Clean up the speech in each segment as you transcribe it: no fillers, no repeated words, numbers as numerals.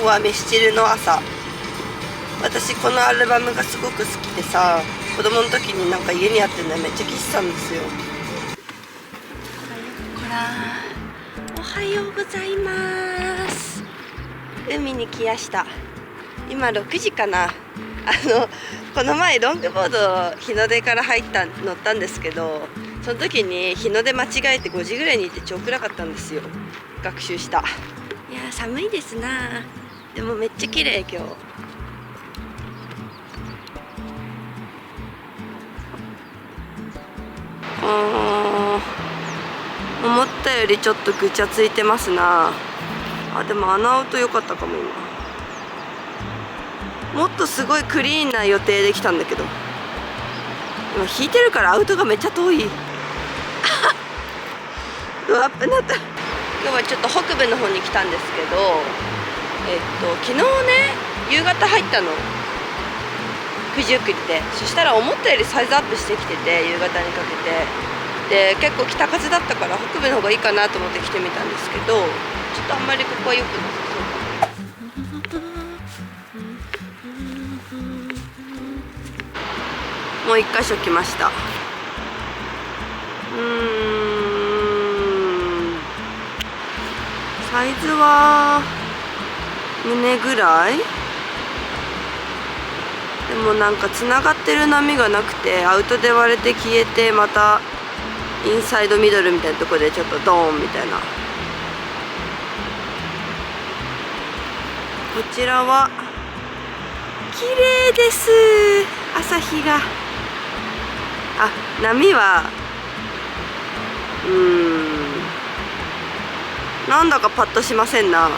はミスチルの朝。私このアルバムがすごく好きでさ、子供の時になんか家にあってね、めっちゃ聴いてたんですよ。おはようございます。海に来やした。今6時かな。この前ロングボード日の出から乗ったんですけど、その時に日の出間違えて5時ぐらいに行って超暗かったんですよ。学習した。いやー寒いですな。でもめっちゃ綺麗今日。思ったよりちょっとぐちゃついてますな。あ、でも穴アウト良かったかも今。もっとすごいクリーンな予定できたんだけど、今引いてるからアウトがめっちゃ遠い。うわっなった。今日はちょっと北部の方に来たんですけど、昨日ね夕方入ったの、九十九里で。そしたら思ったよりサイズアップしてきてて、夕方にかけて。で結構北風だったから北部の方がいいかなと思って来てみたんですけど、ちょっとあんまりここは良くなさそうかな。もう一箇所来ました。サイズは胸ぐらいでもなんかつながってる波がなくて、アウトで割れて消えて、またインサイドミドルみたいなところでちょっとドーンみたいな。こちらは綺麗です、朝日が。あ、波はなんだかパッとしませんな。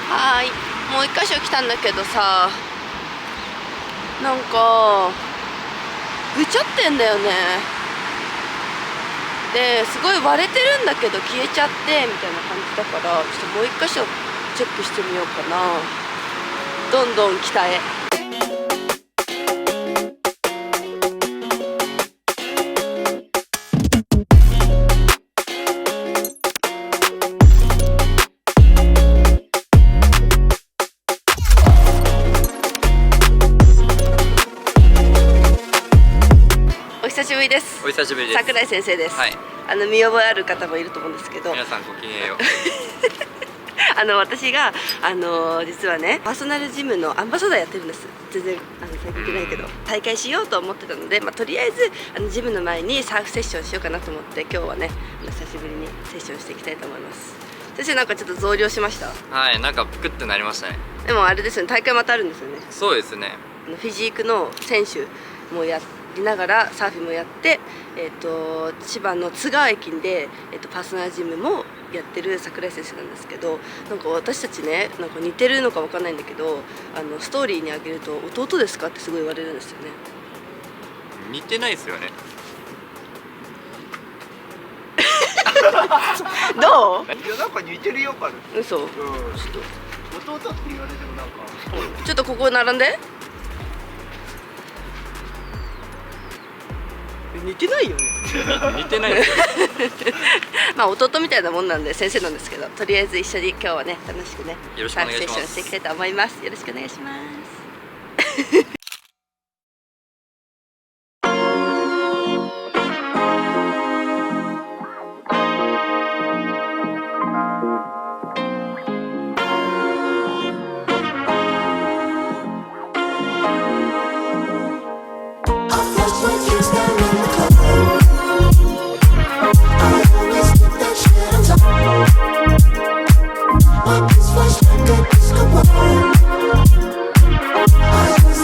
はい、もう一箇所来たんだけどさ、なんかぐちゃってんだよね。ですごい割れてるんだけど消えちゃってみたいな感じだから、ちょっともう一箇所チェックしてみようかな。どんどん北へ。お久しぶりです。お久しぶりです。桜井先生です。はい、見覚えある方もいると思うんですけど、皆さんごきげんよう。私が実はねパーソナルジムのアンバサダーやってるんです。全然最近ないけど大会しようと思ってたので、とりあえずジムの前にサーフセッションしようかなと思って、今日はね久しぶりにセッションしていきたいと思います。先生なんかちょっと増量しました？はい、なんかぷくってなりましたね。でもあれですよね、大会またあるんですよね。そうですね。フィジークの選手もやりながらサーフィンもやって、千葉の津川駅で、パーソナルジムもやってる桜井先生なんですけど、なんか私たちねなんか似てるのかわかんないんだけど、ストーリーにあげると弟ですかってすごい言われるんですよね。似てないですよね。どう？いやなんか似てるよかる。嘘？ちょっと弟って言われてもなんか。ちょっとここ並んで。似てないよね。似てないですよ。弟みたいなもんなんで先生なんですけど、とりあえず一緒に今日はね楽しくねサーフセッションしていきたいと思います。よろしくお願いします。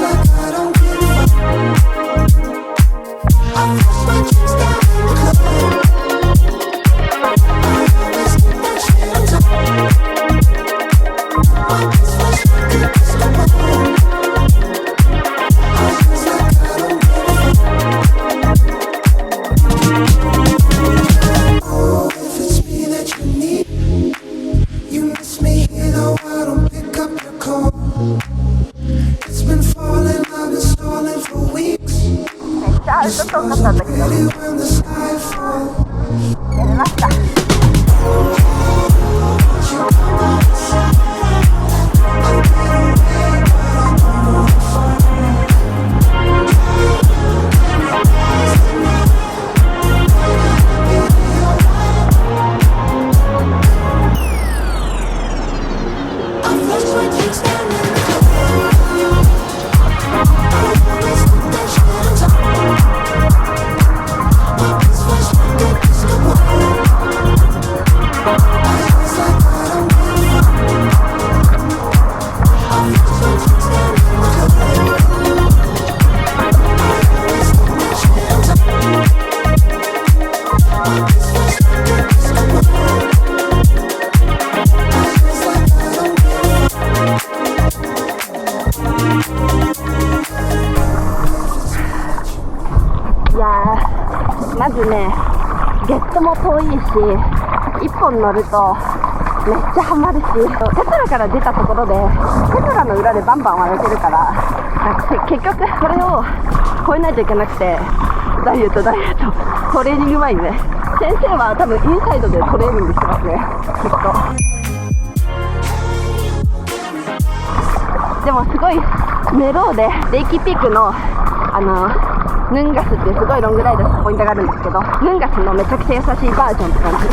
Like まずね、ゲットも遠いし、1本乗るとめっちゃハマるし、テスラから出たところでテスラの裏でバンバン割れてるから、なんか結局それを超えないといけなくて、ダイエットトレーニング前にね、先生は多分インサイドでトレーニングしてますね、きっと。でもすごいメローで、レイキピークのヌンガスっていうすごいロングライドしたポイントがあるんですけど、ヌンガスのめちゃくちゃ優しいバージョンって感じ。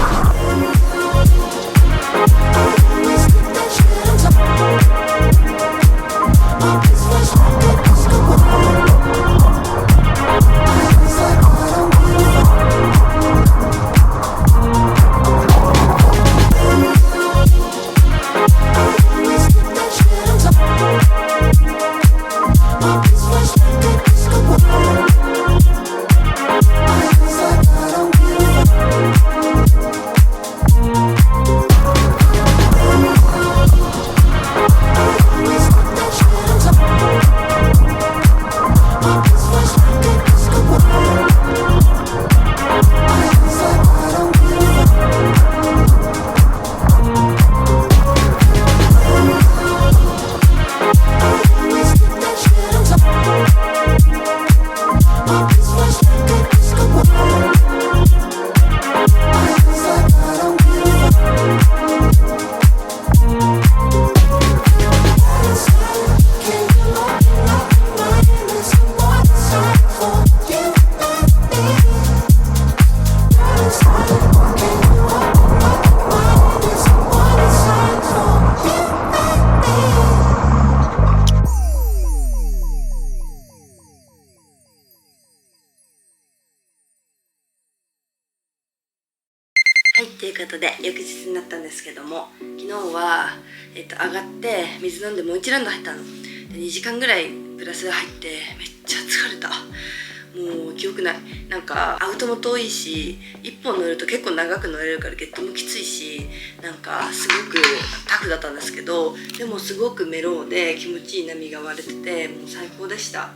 はい、ということで翌日になったんですけども、昨日は、上がって水飲んでもう1ラウンド入ったので、2時間ぐらいプラス入ってめっちゃ疲れた。もう記憶ない。なんかアウトも遠いし、1本乗ると結構長く乗れるからゲットもきついし、なんかすごくタフだったんですけど、でもすごくメロウで気持ちいい波が割れてて、もう最高でした。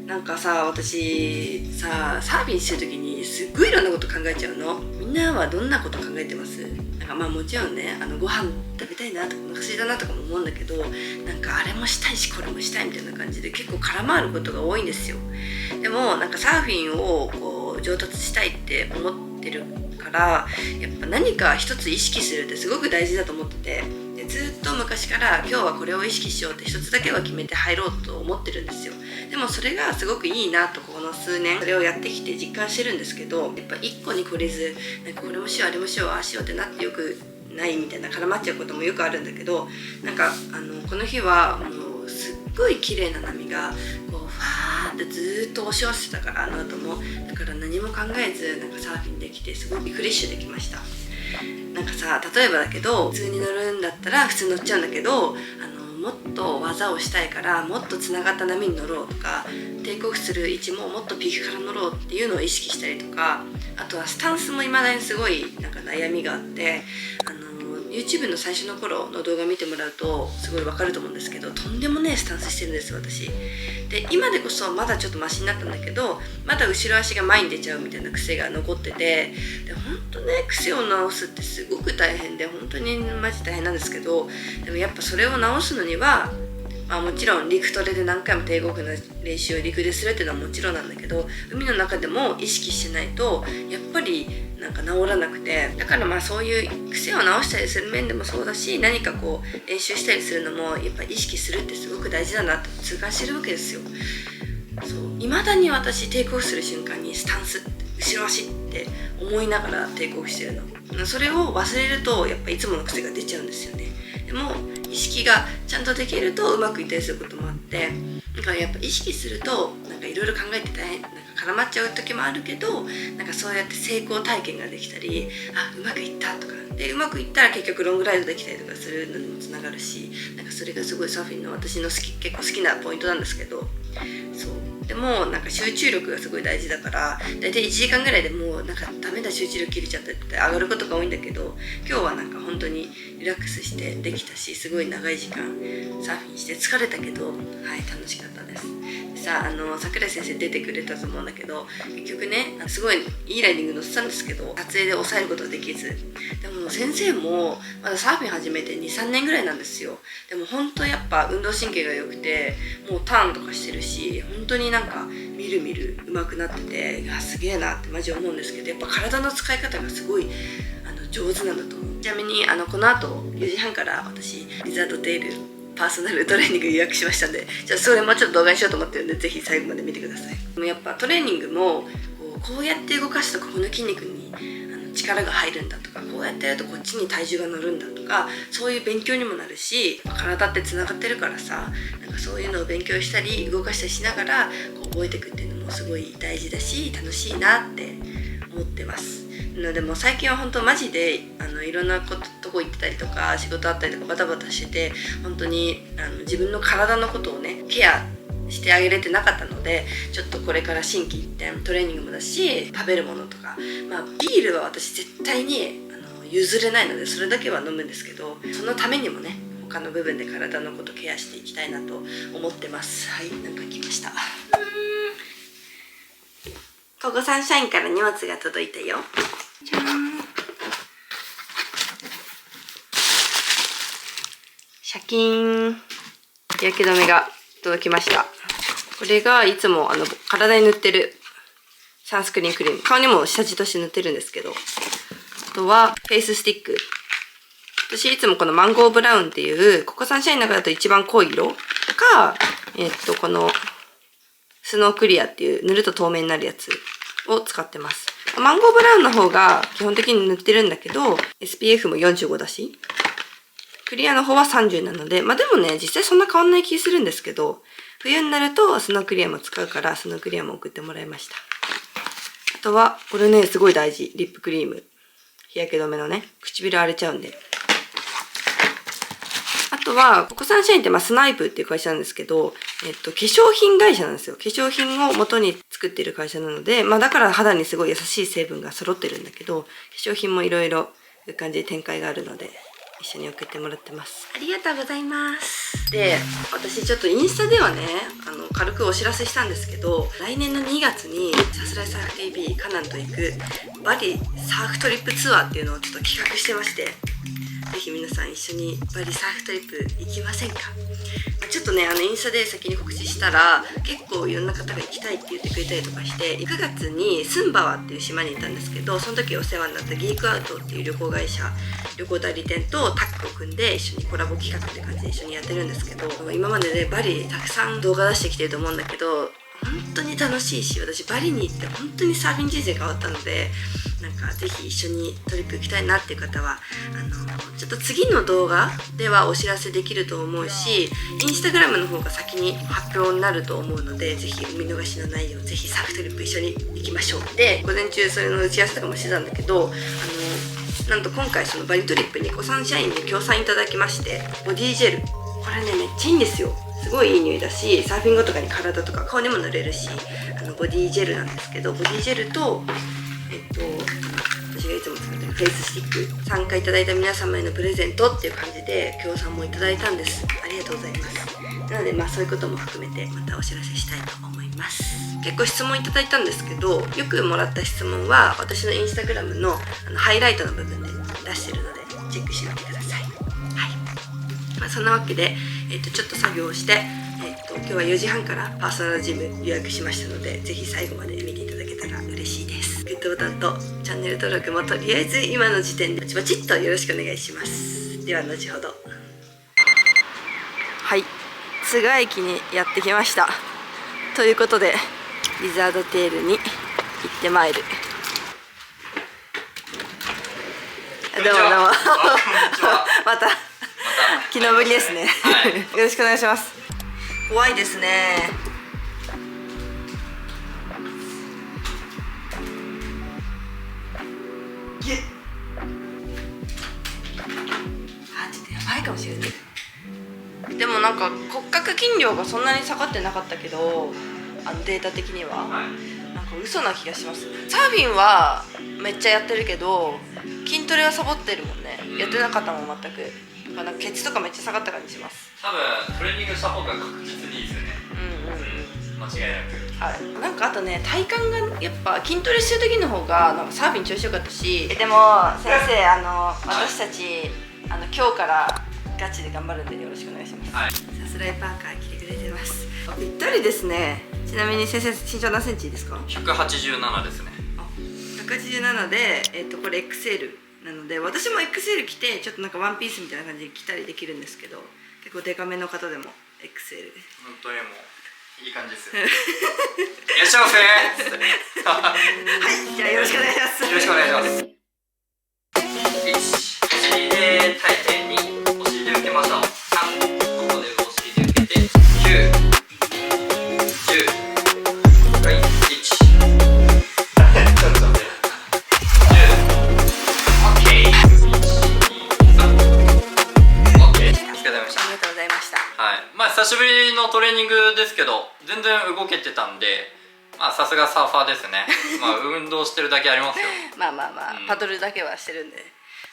なんかさ、私さ、サーフィンしてる時にすっごいいろんなこと考えちゃうの。みんなはどんなこと考えてます？なんかまあもちろんね、ご飯食べたいなとかお腹空いたなとかも思うんだけど、なんかあれもしたいしこれもしたいみたいな感じで結構空回ることが多いんですよ。でもなんかサーフィンをこう上達したいって思ってるから、やっぱ何か一つ意識するってすごく大事だと思ってて、でずっと昔から今日はこれを意識しようって一つだけは決めて入ろうと思ってるんですよ。でもそれがすごくいいなとこの数年それをやってきて実感してるんですけど、やっぱ一個にこれず、なんかこれもしようあれもしようああしようってなってよくないみたいな絡まっちゃうこともよくあるんだけど、なんかこの日はもうすっごい綺麗な波がこうファーってずっと押し寄せてたから、あの後もだから何も考えずなんかサーフィンできてすごくリフレッシュできました。なんかさ、例えばだけど普通に乗るんだったら普通に乗っちゃうんだけど、もっと技をしたいからもっとつながった波に乗ろうとか、テイクオフする位置ももっとピークから乗ろうっていうのを意識したりとか、あとはスタンスも未だにすごいなんか悩みがあって、YouTube の最初の頃の動画見てもらうとすごいわかると思うんですけど、とんでもねえスタンスしてるんです私で。今でこそまだちょっとマシになったんだけど、まだ後ろ足が前に出ちゃうみたいな癖が残ってて、で本当ね、癖を直すってすごく大変で、本当にマジ大変なんですけど、でもやっぱそれを直すのには、もちろん陸トレで何回も低国の練習を陸でするっていうのはもちろんなんだけど、海の中でも意識してないとやっぱりなんか治らなくて、だからそういう癖を直したりする面でもそうだし、何かこう練習したりするのもやっぱ意識するってすごく大事だなって痛感してるわけですよ。そう未だに私テイクオフする瞬間にスタンス後ろ足って思いながらテイクオフしてるの。それを忘れるとやっぱいつもの癖が出ちゃうんですよね。でも意識がちゃんとできるとうまくいったりすることもあって、だからやっぱ意識するとなんかいろいろ考えてなんか絡まっちゃう時もあるけど、なんかそうやって成功体験ができたり、あ、うまくいったとかで、うまくいったら結局ロングライドできたりとかするのにもつながるし、なんかそれがすごいサーフィンの私の結構好きなポイントなんですけど、そうでもなんか集中力がすごい大事だから、だいたい1時間ぐらいでもうなんかダメだ、集中力切れちゃったって上がることが多いんだけど、今日はなんか本当にリラックスしてできたし、すごい長い時間サーフィンして疲れたけど、はい、楽しかったです。でさ、桜井先生出てくれたと思うんだけど、結局ねすごいいいライディング乗ってたんですけど、撮影で抑えることができず、でも先生もまだサーフィン始めて 2,3 年ぐらいなんですよ。でも本当やっぱ運動神経が良くて、もうターンとかしてるし、本当になんかみるみる上手くなってて、いやすげえなってマジ思うんですけど、やっぱ体の使い方がすごい上手なんだと思う。ちなみにこの後4時半から私リザードテイルパーソナルトレーニング予約しましたんで、じゃあそれもちょっと動画にしようと思ってるんで、ぜひ最後まで見てください。でもやっぱトレーニングもこうやって動かすとここの筋肉に力が入るんだとか、こうやってやるとこっちに体重が乗るんだとか、そういう勉強にもなるし、体ってつながってるからさ、なんかそういうのを勉強したり動かしたりしながら覚えていくっていうのもすごい大事だし、楽しいなって思ってます。なのでもう最近は本当マジでいろんなとこ行ってたりとか、仕事あったりとかバタバタしてて、本当に自分の体のことをねケアしてあげれてなかったので、ちょっとこれから心機一転トレーニングもだし、食べるものとか、ビールは私絶対に譲れないので、それだけは飲むんですけど、そのためにもね他の部分で体のことケアしていきたいなと思ってます。はい、なんか来ました。ここサンシャインから荷物が届いたよ。じゃーん。シャキーン、日焼け止めが届きました。これがいつも体に塗ってるサンスクリーンクリーム、顔にも下地として塗ってるんですけど、あとはフェイススティック。私いつもこのマンゴーブラウンっていうここサンシャインの中だと一番濃い色か、このスノークリアっていう塗ると透明になるやつを使ってます。マンゴーブラウンの方が基本的に塗ってるんだけど SPF も45だし、クリアの方は30なので、でもね実際そんな変わんない気するんですけど、冬になるとスノークリアも使うからスノークリアも送ってもらいました。あとはこれねすごい大事、リップクリーム、日焼け止めのね、唇荒れちゃうんで。あとはここサンシャインってスナイプっていう会社なんですけど、化粧品会社なんですよ。化粧品を元に作っている会社なので、だから肌にすごい優しい成分が揃ってるんだけど、化粧品もいろいろこういう感じで展開があるので一緒に送ってもらってます。ありがとうございます。で、私ちょっとインスタではね軽くお知らせしたんですけど、来年の2月にさすらいサーフ TV カナンと行くバリサーフトリップツアーっていうのをちょっと企画してまして、ぜひ皆さん一緒にバリサーフトリップ行きませんか？ちょっとねインスタで先に告知したら結構いろんな方が行きたいって言ってくれたりとかして、9月にスンバワっていう島に行ったんですけど、その時お世話になったギークアウトっていう旅行会社、旅行代理店とタッグを組んで一緒にコラボ企画って感じで一緒にやってるんですけど、今までねバリたくさん動画出してきてると思うんだけど、本当に楽しいし、私バリに行って本当にサーフィン人生変わったので、なんかぜひ一緒にトリップ行きたいなっていう方はちょっと次の動画ではお知らせできると思うし、インスタグラムの方が先に発表になると思うので、ぜひお見逃しのないようぜひサーフトリップ一緒に行きましょう。で、午前中それの打ち合わせとかもしてたんだけど、なんと今回そのバリトリップにサンシャインで協賛いただきまして、ボディジェル、これねめっちゃいいんですよ。すごいいい匂いだし、サーフィン後とかに体とか顔にも塗れるし、ボディジェルなんですけど、ボディジェルと私がいつも使ってるフェイススティック、参加いただいた皆様へのプレゼントっていう感じで協賛もいただいたんです。ありがとうございます。なのでそういうことも含めてまたお知らせしたいと思います。結構質問いただいたんですけど、よくもらった質問は私のインスタグラムのハイライトの部分で出してるのでチェックしてみてください。はい、そんなわけで、ちょっと作業をして、今日は4時半からパーソナルジム予約しましたので、ぜひ最後まで見ていただけたら嬉しいです。グッドボタンとチャンネル登録もとりあえず今の時点でバチバチっとよろしくお願いします。では後ほど。はい、津賀駅にやってきました。ということでリザードテールに行ってまいる。どうもどうもまた昨日ぶりですね、はい、よろしくお願いします。怖いですね。げえ。あ、ちょっとやばいかもしれない。でもなんか骨格筋量がそんなに下がってなかったけど、データ的には、なんか嘘な気がします。サーフィンはめっちゃやってるけど筋トレはサボってるもんね。やってなかったもん全く。なんかケツとかめっちゃ下がった感じします。多分トレーニングした方が確実にいいですよね。間違いなく。はい。なんかあとね、体幹がやっぱ筋トレしてる時の方がなんかサーフィン調子よかったし。でも先生、私たち今日からガチで頑張るんでよろしくお願いします。はい。さすらいパーカー着てくれてます。ぴったりですね。ちなみに先生身長何センチですか？187ですね。187で、これ XL なので、私も XL 着てちょっとなんかワンピースみたいな感じで着たりできるんですけど、結構デカめの方でも XL です。本当にもういい感じですよ。いらっしゃいませ。はい、じゃあよろしくお願いします。よろしくお願いします。1、お尻で体勢に、お尻で受けましょう。3、ここでお尻で受けて、9、10、はい、1、ちょっと待って、10、OK、1、2、3、OK、お疲れ様でした。ありがとうございました。はい、まあ久しぶりのトレーニングですけど全然動けてたんで、まあさすがサーファーですね。まあ運動してるだけありますよ。まあ、パドルだけはしてるんで、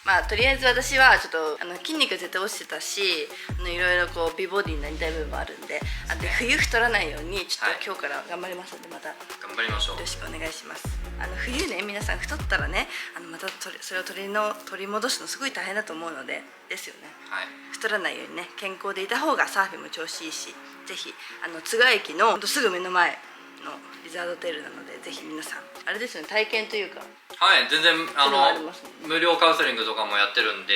まあとりあえず私はちょっと筋肉絶対落ちてたし、いろいろこう美ボディになりたい部分もあるんで、で冬太らないようにちょっと今日から頑張りますので、また頑張りましょう。よろしくお願いします。冬ね、皆さん太ったらね、またそれを取り戻すのすごい大変だと思うのでですよね。はい、太らないようにね、健康でいた方がサーフィンも調子いいし、ぜひ津賀駅のすぐ目の前のリザードホテルなので、ぜひ皆さんあれですよね、体験というか、はい、全然ありますね。無料カウンセリングとかもやってるんで、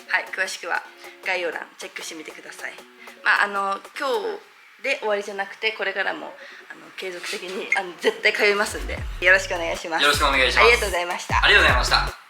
はい、詳しくは概要欄チェックしてみてください。まあ今日で終わりじゃなくて、これからも継続的に絶対通いますんで、よろしくお願いします。よろしくお願いします。ありがとうございました。ありがとうございました。